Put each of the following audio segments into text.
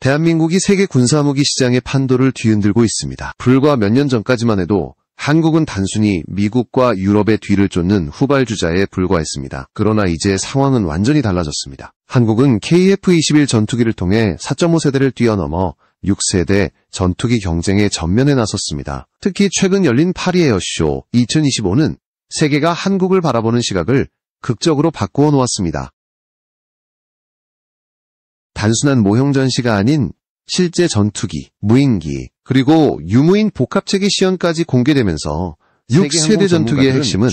대한민국이 세계 군사무기 시장의 판도를 뒤흔들고 있습니다. 불과 몇 년 전까지만 해도 한국은 단순히 미국과 유럽의 뒤를 쫓는 후발주자에 불과했습니다. 그러나 이제 상황은 완전히 달라졌습니다. 한국은 KF-21 전투기를 통해 4.5세대를 뛰어넘어 6세대 전투기 경쟁에 전면에 나섰습니다. 특히 최근 열린 파리 에어쇼 2025는 세계가 한국을 바라보는 시각을 극적으로 바꾸어 놓았습니다. 단순한 모형 전시가 아닌 실제 전투기, 무인기, 그리고 유무인 복합체계 시연까지 공개되면서 6세대 전투기의 핵심은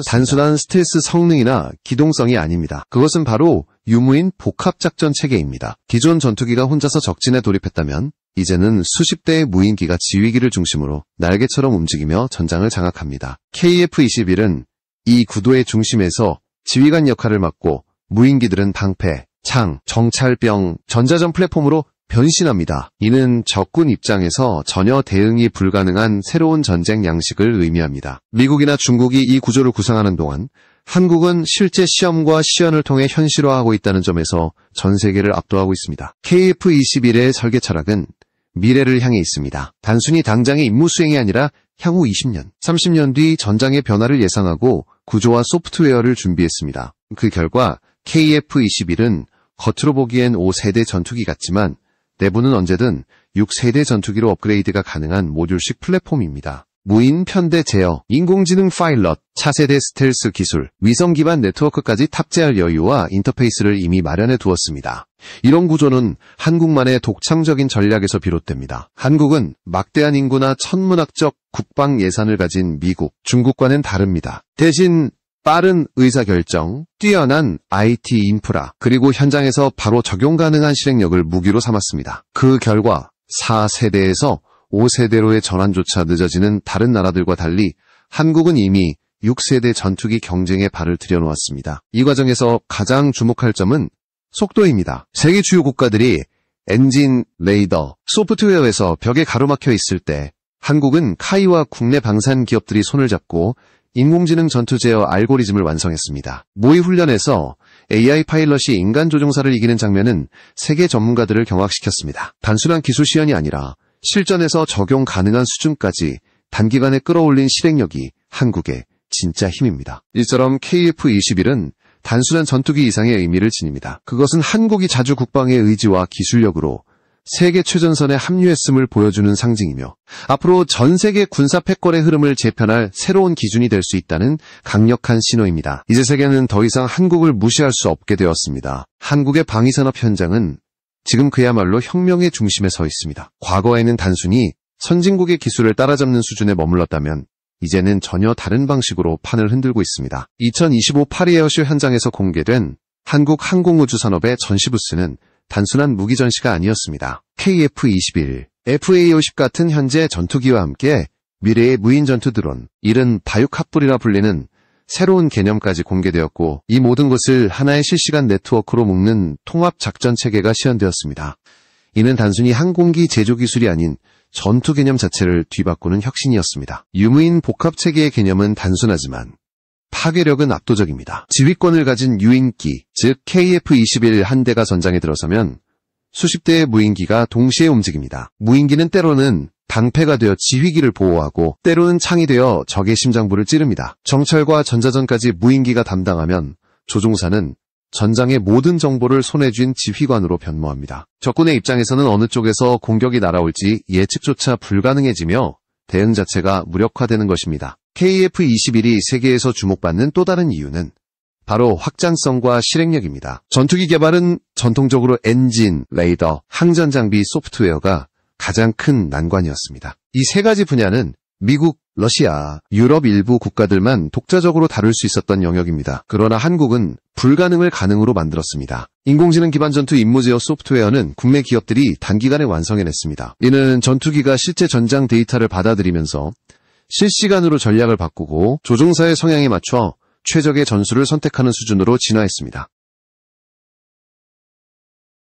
단순한 스텔스 성능이나 기동성이 아닙니다. 그것은 바로 유무인 복합작전 체계입니다. 기존 전투기가 혼자서 적진에 돌입했다면 이제는 수십 대의 무인기가 지휘기를 중심으로 날개처럼 움직이며 전장을 장악합니다. KF-21은 이 구도의 중심에서 지휘관 역할을 맡고 무인기들은 방패, 창, 정찰병, 전자전 플랫폼으로 변신합니다. 이는 적군 입장에서 전혀 대응이 불가능한 새로운 전쟁 양식을 의미합니다. 미국이나 중국이 이 구조를 구상하는 동안 한국은 실제 시험과 시연을 통해 현실화하고 있다는 점에서 전 세계를 압도하고 있습니다. KF-21의 설계 철학은 미래를 향해 있습니다. 단순히 당장의 임무 수행이 아니라 향후 20년, 30년 뒤 전장의 변화를 예상하고 구조와 소프트웨어를 준비했습니다. 그 결과 KF-21은 겉으로 보기엔 5세대 전투기 같지만 내부는 언제든 6세대 전투기로 업그레이드가 가능한 모듈식 플랫폼입니다. 무인 편대 제어, 인공지능 파일럿, 차세대 스텔스 기술, 위성 기반 네트워크까지 탑재할 여유와 인터페이스를 이미 마련해 두었습니다. 이런 구조는 한국만의 독창적인 전략에서 비롯됩니다. 한국은 막대한 인구나 천문학적 국방 예산을 가진 미국, 중국과는 다릅니다. 대신 빠른 의사결정, 뛰어난 IT 인프라, 그리고 현장에서 바로 적용 가능한 실행력을 무기로 삼았습니다. 그 결과 4세대에서 5세대로의 전환조차 늦어지는 다른 나라들과 달리 한국은 이미 6세대 전투기 경쟁에 발을 들여놓았습니다. 이 과정에서 가장 주목할 점은 속도입니다. 세계 주요 국가들이 엔진, 레이더, 소프트웨어에서 벽에 가로막혀 있을 때 한국은 카이와 국내 방산 기업들이 손을 잡고 인공지능 전투 제어 알고리즘을 완성했습니다. 모의 훈련에서 AI 파일럿이 인간 조종사를 이기는 장면은 세계 전문가들을 경악시켰습니다. 단순한 기술 시연이 아니라 실전에서 적용 가능한 수준까지 단기간에 끌어올린 실행력이 한국의 진짜 힘입니다. 이처럼 KF-21은 단순한 전투기 이상의 의미를 지닙니다. 그것은 한국이 자주 국방의 의지와 기술력으로 세계 최전선에 합류했음을 보여주는 상징이며 앞으로 전 세계 군사 패권의 흐름을 재편할 새로운 기준이 될 수 있다는 강력한 신호입니다. 이제 세계는 더 이상 한국을 무시할 수 없게 되었습니다. 한국의 방위산업 현장은 지금 그야말로 혁명의 중심에 서 있습니다. 과거에는 단순히 선진국의 기술을 따라잡는 수준에 머물렀다면 이제는 전혀 다른 방식으로 판을 흔들고 있습니다. 2025 파리 에어쇼 현장에서 공개된 한국 항공우주산업의 전시부스는 단순한 무기 전시가 아니었습니다. KF-21, FA-50 같은 현재 전투기와 함께 미래의 무인 전투 드론, 이른 바육합불이라 불리는 새로운 개념까지 공개되었고 이 모든 것을 하나의 실시간 네트워크로 묶는 통합 작전 체계가 시연되었습니다. 이는 단순히 항공기 제조 기술이 아닌 전투 개념 자체를 뒤바꾸는 혁신이었습니다. 유무인 복합 체계의 개념은 단순하지만 파괴력은 압도적입니다. 지휘권을 가진 유인기, 즉 KF-21 한 대가 전장에 들어서면 수십 대의 무인기가 동시에 움직입니다. 무인기는 때로는 방패가 되어 지휘기를 보호하고 때로는 창이 되어 적의 심장부를 찌릅니다. 정찰과 전자전까지 무인기가 담당하면 조종사는 전장의 모든 정보를 손에 쥔 지휘관으로 변모합니다. 적군의 입장에서는 어느 쪽에서 공격이 날아올지 예측조차 불가능해지며 대응 자체가 무력화되는 것입니다. KF-21이 세계에서 주목받는 또 다른 이유는 바로 확장성과 실행력입니다. 전투기 개발은 전통적으로 엔진, 레이더, 항전 장비, 소프트웨어가 가장 큰 난관이었습니다. 이 세 가지 분야는 미국, 러시아, 유럽 일부 국가들만 독자적으로 다룰 수 있었던 영역입니다. 그러나 한국은 불가능을 가능으로 만들었습니다. 인공지능 기반 전투 임무 제어 소프트웨어는 국내 기업들이 단기간에 완성해냈습니다. 이는 전투기가 실제 전장 데이터를 받아들이면서 실시간으로 전략을 바꾸고 조종사의 성향에 맞춰 최적의 전술을 선택하는 수준으로 진화했습니다.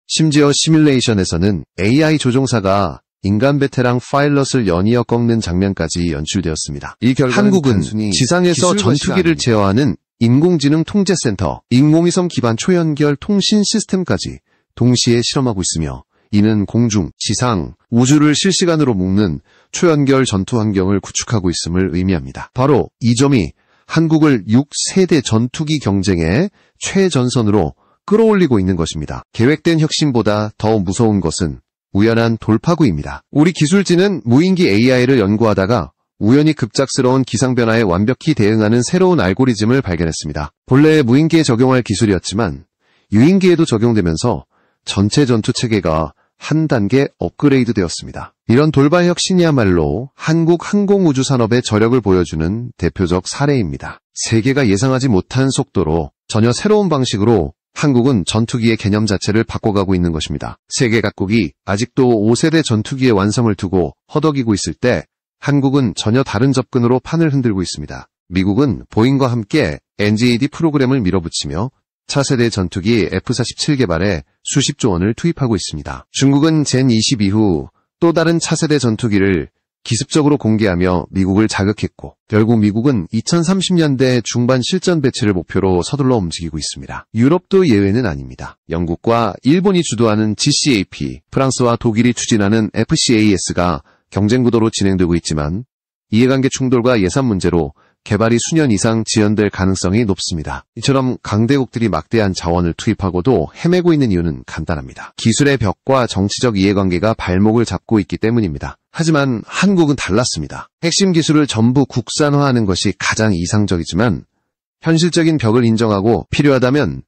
심지어 시뮬레이션에서는 AI 조종사가 인간 베테랑 파일럿을 연이어 꺾는 장면까지 연출되었습니다. 이 결과는 한국은 지상에서 전투기를 제어하는 인공지능 통제센터, 인공위성 기반 초연결 통신 시스템까지 동시에 실험하고 있으며 이는 공중, 지상, 우주를 실시간으로 묶는 초연결 전투 환경을 구축하고 있음을 의미합니다. 바로 이 점이 한국을 6세대 전투기 경쟁의 최전선으로 끌어올리고 있는 것입니다. 계획된 혁신보다 더 무서운 것은 우연한 돌파구입니다. 우리 기술진은 무인기 AI를 연구하다가 우연히 급작스러운 기상변화에 완벽히 대응하는 새로운 알고리즘을 발견했습니다. 본래 무인기에 적용할 기술이었지만 유인기에도 적용되면서 전체 전투 체계가 한 단계 업그레이드 되었습니다. 이런 돌발 혁신이야말로 한국 항공우주 산업의 저력을 보여주는 대표적 사례입니다. 세계가 예상하지 못한 속도로 전혀 새로운 방식으로 한국은 전투기의 개념 자체를 바꿔가고 있는 것입니다. 세계 각국이 아직도 5세대 전투기의 완성을 두고 허덕이고 있을 때 한국은 전혀 다른 접근으로 판을 흔들고 있습니다. 미국은 보잉과 함께 NGAD 프로그램을 밀어붙이며 차세대 전투기 F-47 개발에 수십조 원을 투입하고 있습니다. 중국은 젠20 이후 또 다른 차세대 전투기를 기습적으로 공개하며 미국을 자극했고 결국 미국은 2030년대 중반 실전 배치를 목표로 서둘러 움직이고 있습니다. 유럽도 예외는 아닙니다. 영국과 일본이 주도하는 GCAP, 프랑스와 독일이 추진하는 FCAS가 경쟁 구도로 진행되고 있지만 이해관계 충돌과 예산 문제로 개발이 수년 이상 지연될 가능성이 높습니다. 이처럼 강대국들이 막대한 자원을 투입하고도 헤매고 있는 이유는 간단합니다. 기술의 벽과 정치적 이해관계가 발목을 잡고 있기 때문입니다. 하지만 한국은 달랐습니다. 핵심 기술을 전부 국산화하는 것이 가장 이상적이지만 현실적인 벽을 인정하고 필요하다면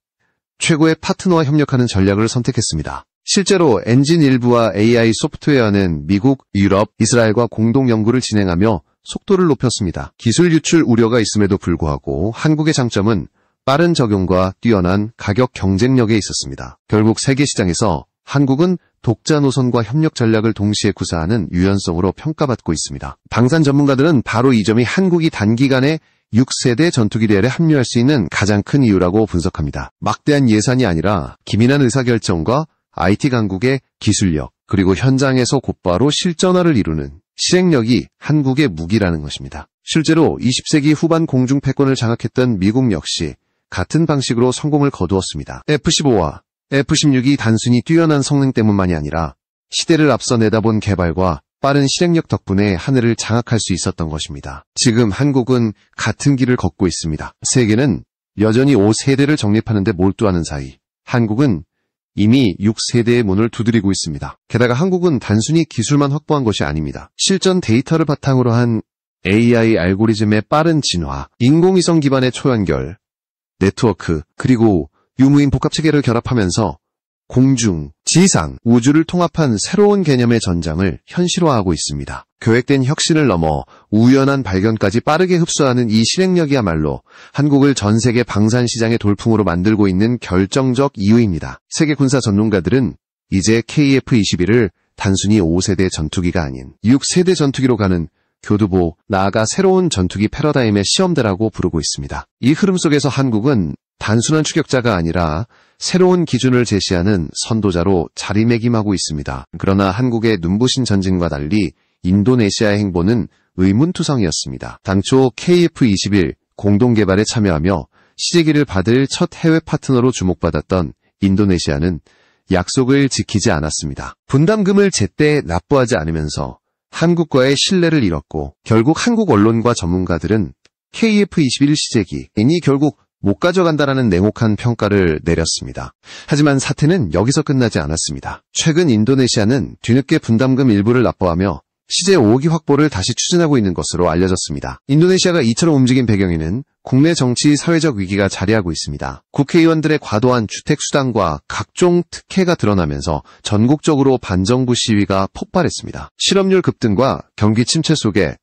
최고의 파트너와 협력하는 전략을 선택했습니다. 실제로 엔진 일부와 AI 소프트웨어는 미국, 유럽, 이스라엘과 공동 연구를 진행하며 속도를 높였습니다. 기술 유출 우려가 있음에도 불구하고 한국의 장점은 빠른 적용과 뛰어난 가격 경쟁력에 있었습니다. 결국 세계 시장에서 한국은 독자 노선과 협력 전략을 동시에 구사하는 유연성으로 평가받고 있습니다. 방산 전문가들은 바로 이 점이 한국이 단기간에 6세대 전투기 대열에 합류할 수 있는 가장 큰 이유라고 분석합니다. 막대한 예산이 아니라 기민한 의사결정과 IT 강국의 기술력, 그리고 현장에서 곧바로 실전화를 이루는 실행력이 한국의 무기라는 것입니다. 실제로 20세기 후반 공중 패권을 장악했던 미국 역시 같은 방식으로 성공을 거두었습니다. F-15와 F-16이 단순히 뛰어난 성능 때문만이 아니라 시대를 앞서 내다본 개발과 빠른 실행력 덕분에 하늘을 장악할 수 있었던 것입니다. 지금 한국은 같은 길을 걷고 있습니다. 세계는 여전히 5세대를 정립하는 데 몰두하는 사이 한국은 이미 6세대의 문을 두드리고 있습니다. 게다가 한국은 단순히 기술만 확보한 것이 아닙니다. 실전 데이터를 바탕으로 한 AI 알고리즘의 빠른 진화, 인공위성 기반의 초연결, 네트워크, 그리고 유무인 복합체계를 결합하면서 공중, 지상, 우주를 통합한 새로운 개념의 전장을 현실화하고 있습니다. 계획된 혁신을 넘어 우연한 발견까지 빠르게 흡수하는 이 실행력이야말로 한국을 전 세계 방산 시장의 돌풍으로 만들고 있는 결정적 이유입니다. 세계 군사 전문가들은 이제 KF-21을 단순히 5세대 전투기가 아닌 6세대 전투기로 가는 교두보, 나아가 새로운 전투기 패러다임의 시험대라고 부르고 있습니다. 이 흐름 속에서 한국은 단순한 추격자가 아니라 새로운 기준을 제시하는 선도자로 자리매김하고 있습니다. 그러나 한국의 눈부신 전진과 달리 인도네시아의 행보는 의문투성이었습니다. 당초 KF-21 공동개발에 참여하며 시제기를 받을 첫 해외 파트너로 주목받았던 인도네시아는 약속을 지키지 않았습니다. 분담금을 제때 납부하지 않으면서 한국과의 신뢰를 잃었고 결국 한국 언론과 전문가들은 KF-21 시제기이 결국 못 가져간다라는 냉혹한 평가를 내렸습니다. 하지만 사태는 여기서 끝나지 않았습니다. 최근 인도네시아는 뒤늦게 분담금 일부를 납부하며 시제 5기 확보를 다시 추진하고 있는 것으로 알려졌습니다. 인도네시아가 이처럼 움직인 배경에는 국내 정치, 사회적 위기가 자리하고 있습니다. 국회의원들의 과도한 주택수당과 각종 특혜가 드러나면서 전국적으로 반정부 시위가 폭발했습니다. 실업률 급등과 경기 침체 속에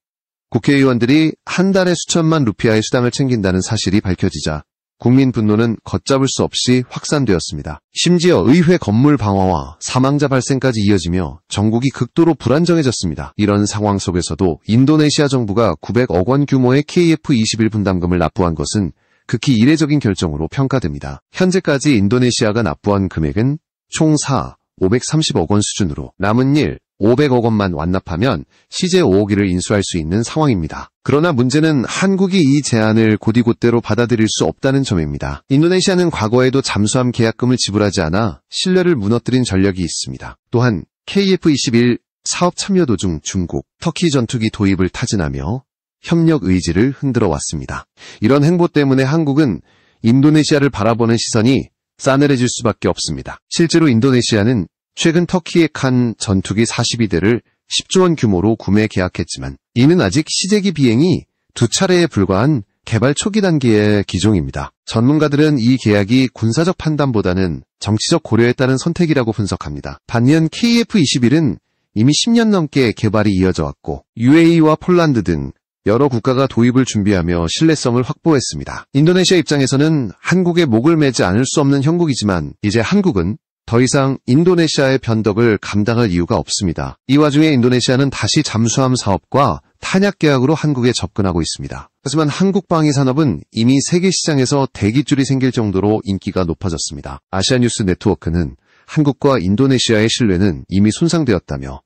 국회의원들이 한 달에 수천만 루피아의 수당을 챙긴다는 사실이 밝혀지자 국민 분노는 걷잡을 수 없이 확산되었습니다. 심지어 의회 건물 방화와 사망자 발생까지 이어지며 전국이 극도로 불안정해졌습니다. 이런 상황 속에서도 인도네시아 정부가 900억 원 규모의 KF-21 분담금을 납부한 것은 극히 이례적인 결정으로 평가됩니다. 현재까지 인도네시아가 납부한 금액은 총 530억 원 수준으로 남은 일 500억 원만 완납하면 CJ-5호기를 인수할 수 있는 상황입니다. 그러나 문제는 한국이 이 제안을 곧이곧대로 받아들일 수 없다는 점입니다. 인도네시아는 과거에도 잠수함 계약금을 지불하지 않아 신뢰를 무너뜨린 전력이 있습니다. 또한 KF-21 사업 참여 도중 중국, 터키 전투기 도입을 타진하며 협력 의지를 흔들어 왔습니다. 이런 행보 때문에 한국은 인도네시아를 바라보는 시선이 싸늘해질 수밖에 없습니다. 실제로 인도네시아는 최근 터키의 칸 전투기 42대를 10조 원 규모로 구매 계약했지만 이는 아직 시제기 비행이 2차례에 불과한 개발 초기 단계의 기종입니다. 전문가들은 이 계약이 군사적 판단보다는 정치적 고려에 따른 선택이라고 분석합니다. 반면 KF-21은 이미 10년 넘게 개발이 이어져 왔고 UAE와 폴란드 등 여러 국가가 도입을 준비하며 신뢰성을 확보했습니다. 인도네시아 입장에서는 한국에 목을 매지 않을 수 없는 형국이지만 이제 한국은 더 이상 인도네시아의 변덕을 감당할 이유가 없습니다. 이 와중에 인도네시아는 다시 잠수함 사업과 탄약 계약으로 한국에 접근하고 있습니다. 하지만 한국 방위 산업은 이미 세계 시장에서 대기줄이 생길 정도로 인기가 높아졌습니다. 아시아뉴스 네트워크는 한국과 인도네시아의 신뢰는 이미 손상되었다며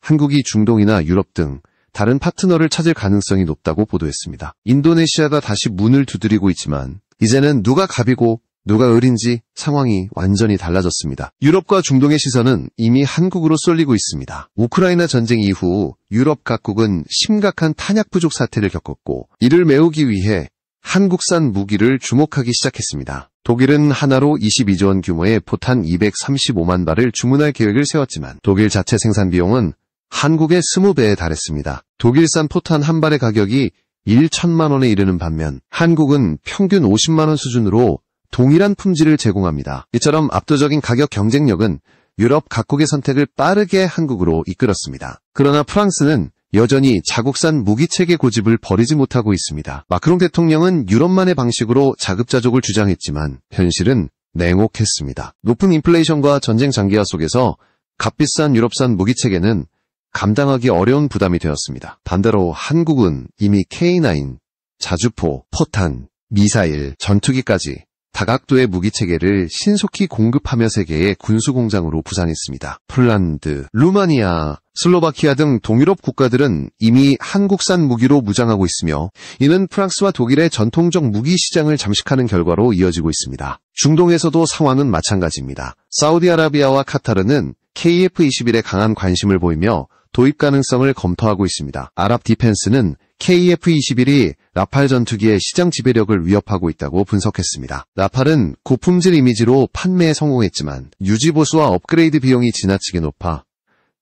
한국이 중동이나 유럽 등 다른 파트너를 찾을 가능성이 높다고 보도했습니다. 인도네시아가 다시 문을 두드리고 있지만 이제는 누가 갑이고 누가 을인지 상황이 완전히 달라졌습니다. 유럽과 중동의 시선은 이미 한국으로 쏠리고 있습니다. 우크라이나 전쟁 이후 유럽 각국은 심각한 탄약 부족 사태를 겪었고 이를 메우기 위해 한국산 무기를 주목하기 시작했습니다. 독일은 하나로 22조 원 규모의 포탄 235만 발을 주문할 계획을 세웠지만 독일 자체 생산 비용은 한국의 20배에 달했습니다. 독일산 포탄 한 발의 가격이 1천만 원에 이르는 반면 한국은 평균 50만 원 수준으로 동일한 품질을 제공합니다. 이처럼 압도적인 가격 경쟁력은 유럽 각국의 선택을 빠르게 한국으로 이끌었습니다. 그러나 프랑스는 여전히 자국산 무기체계 고집을 버리지 못하고 있습니다. 마크롱 대통령은 유럽만의 방식으로 자급자족을 주장했지만 현실은 냉혹했습니다. 높은 인플레이션과 전쟁 장기화 속에서 값비싼 유럽산 무기체계는 감당하기 어려운 부담이 되었습니다. 반대로 한국은 이미 K9, 자주포, 포탄, 미사일, 전투기까지 다각도의 무기체계를 신속히 공급하며 세계의 군수공장으로 부상했습니다. 폴란드, 루마니아, 슬로바키아 등 동유럽 국가들은 이미 한국산 무기로 무장하고 있으며 이는 프랑스와 독일의 전통적 무기 시장을 잠식하는 결과로 이어지고 있습니다. 중동에서도 상황은 마찬가지입니다. 사우디아라비아와 카타르는 KF-21에 강한 관심을 보이며 도입 가능성을 검토하고 있습니다. 아랍 디펜스는 KF-21이 라팔 전투기의 시장 지배력을 위협하고 있다고 분석했습니다. 라팔은 고품질 이미지로 판매에 성공했지만 유지보수와 업그레이드 비용이 지나치게 높아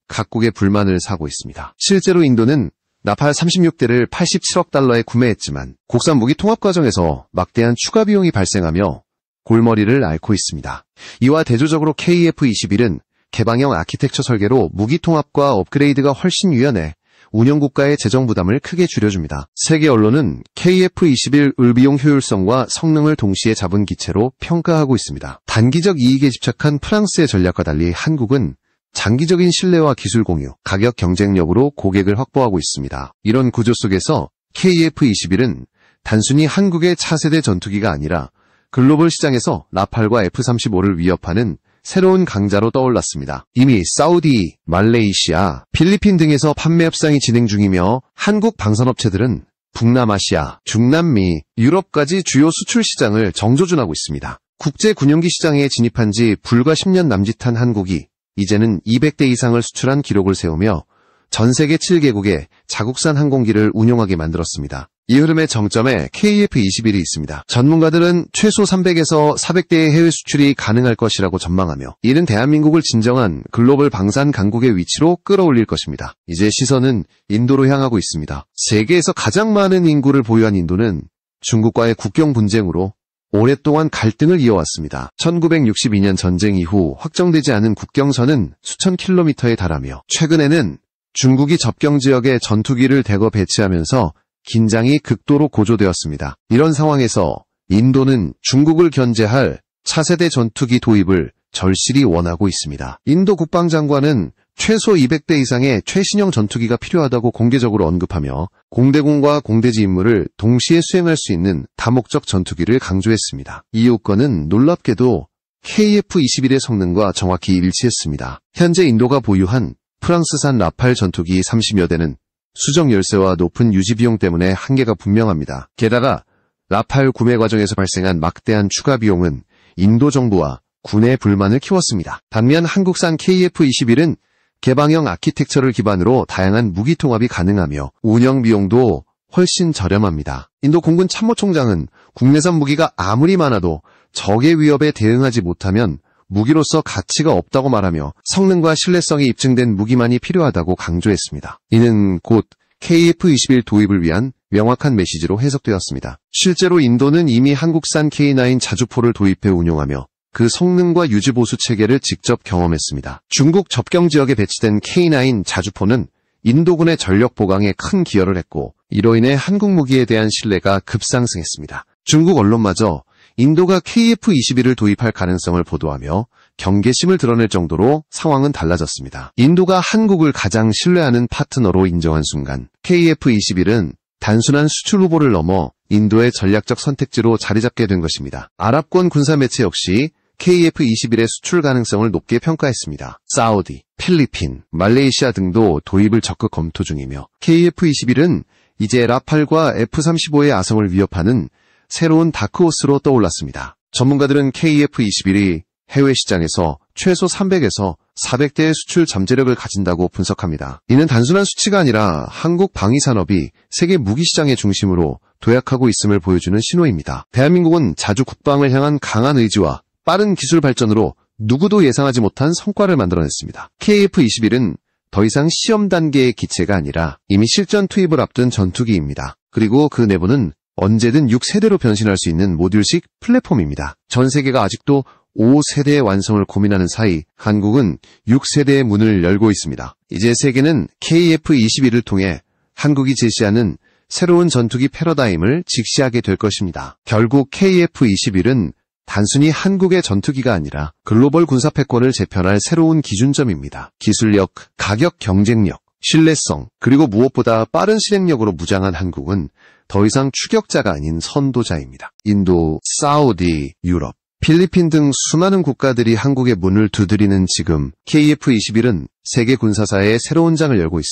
각국의 불만을 사고 있습니다. 실제로 인도는 라팔 36대를 87억 달러에 구매했지만 국산 무기 통합 과정에서 막대한 추가 비용이 발생하며 골머리를 앓고 있습니다. 이와 대조적으로 KF-21은 개방형 아키텍처 설계로 무기 통합과 업그레이드가 훨씬 유연해 운영국가의 재정 부담을 크게 줄여줍니다. 세계 언론은 KF-21 을비용 효율성과 성능을 동시에 잡은 기체로 평가하고 있습니다. 단기적 이익에 집착한 프랑스의 전략과 달리 한국은 장기적인 신뢰와 기술 공유, 가격 경쟁력으로 고객을 확보하고 있습니다. 이런 구조 속에서 KF-21은 단순히 한국의 차세대 전투기가 아니라 글로벌 시장에서 라팔과 F-35를 위협하는 새로운 강자로 떠올랐습니다. 이미 사우디, 말레이시아, 필리핀 등에서 판매 협상이 진행 중이며 한국 방산업체들은 북남아시아, 중남미, 유럽까지 주요 수출 시장을 정조준하고 있습니다. 국제 군용기 시장에 진입한 지 불과 10년 남짓한 한국이 이제는 200대 이상을 수출한 기록을 세우며 전 세계 7개국의 자국산 항공기를 운용하게 만들었습니다. 이 흐름의 정점에 KF-21이 있습니다. 전문가들은 최소 300에서 400대의 해외 수출이 가능할 것이라고 전망하며 이는 대한민국을 진정한 글로벌 방산 강국의 위치로 끌어올릴 것입니다. 이제 시선은 인도로 향하고 있습니다. 세계에서 가장 많은 인구를 보유한 인도는 중국과의 국경 분쟁으로 오랫동안 갈등을 이어왔습니다. 1962년 전쟁 이후 확정되지 않은 국경선은 수천 킬로미터에 달하며 최근에는 중국이 접경 지역에 전투기를 대거 배치하면서 긴장이 극도로 고조되었습니다. 이런 상황에서 인도는 중국을 견제할 차세대 전투기 도입을 절실히 원하고 있습니다. 인도 국방장관은 최소 200대 이상의 최신형 전투기가 필요하다고 공개적으로 언급하며 공대공과 공대지 임무를 동시에 수행할 수 있는 다목적 전투기를 강조했습니다. 이 요건은 놀랍게도 KF-21의 성능과 정확히 일치했습니다. 현재 인도가 보유한 프랑스산 라팔 전투기 30여 대는 수정 열쇠와 높은 유지 비용 때문에 한계가 분명합니다. 게다가 라팔 구매 과정에서 발생한 막대한 추가 비용은 인도 정부와 군의 불만을 키웠습니다. 반면 한국산 KF-21은 개방형 아키텍처를 기반으로 다양한 무기 통합이 가능하며 운영 비용도 훨씬 저렴합니다. 인도 공군 참모총장은 국내산 무기가 아무리 많아도 적의 위협에 대응하지 못하면 무기로서 가치가 없다고 말하며 성능과 신뢰성이 입증된 무기만이 필요하다고 강조했습니다. 이는 곧 KF-21 도입을 위한 명확한 메시지로 해석되었습니다. 실제로 인도는 이미 한국산 K9 자주포를 도입해 운용하며 그 성능과 유지보수 체계를 직접 경험했습니다. 중국 접경 지역에 배치된 K9 자주포는 인도군의 전력 보강에 큰 기여를 했고 이로 인해 한국 무기에 대한 신뢰가 급상승했습니다. 중국 언론마저 인도가 KF-21을 도입할 가능성을 보도하며 경계심을 드러낼 정도로 상황은 달라졌습니다. 인도가 한국을 가장 신뢰하는 파트너로 인정한 순간 KF-21은 단순한 수출 후보를 넘어 인도의 전략적 선택지로 자리 잡게 된 것입니다. 아랍권 군사 매체 역시 KF-21의 수출 가능성을 높게 평가했습니다. 사우디, 필리핀, 말레이시아 등도 도입을 적극 검토 중이며 KF-21은 이제 라팔과 F-35의 아성을 위협하는 새로운 다크호스로 떠올랐습니다. 전문가들은 KF-21이 해외 시장에서 최소 300에서 400대의 수출 잠재력을 가진다고 분석합니다. 이는 단순한 수치가 아니라 한국 방위산업이 세계 무기시장의 중심으로 도약하고 있음을 보여주는 신호입니다. 대한민국은 자주 국방을 향한 강한 의지와 빠른 기술 발전으로 누구도 예상하지 못한 성과를 만들어냈습니다. KF-21은 더 이상 시험 단계의 기체가 아니라 이미 실전 투입을 앞둔 전투기입니다. 그리고 그 내부는 언제든 6세대로 변신할 수 있는 모듈식 플랫폼입니다. 전 세계가 아직도 5세대의 완성을 고민하는 사이 한국은 6세대의 문을 열고 있습니다. 이제 세계는 KF-21을 통해 한국이 제시하는 새로운 전투기 패러다임을 직시하게 될 것입니다. 결국 KF-21은 단순히 한국의 전투기가 아니라 글로벌 군사 패권을 재편할 새로운 기준점입니다. 기술력, 가격 경쟁력, 신뢰성, 그리고 무엇보다 빠른 실행력으로 무장한 한국은 더 이상 추격자가 아닌 선도자입니다. 인도, 사우디, 유럽, 필리핀 등 수많은 국가들이 한국의 문을 두드리는 지금 KF-21은 세계 군사사의 새로운 장을 열고 있습니다.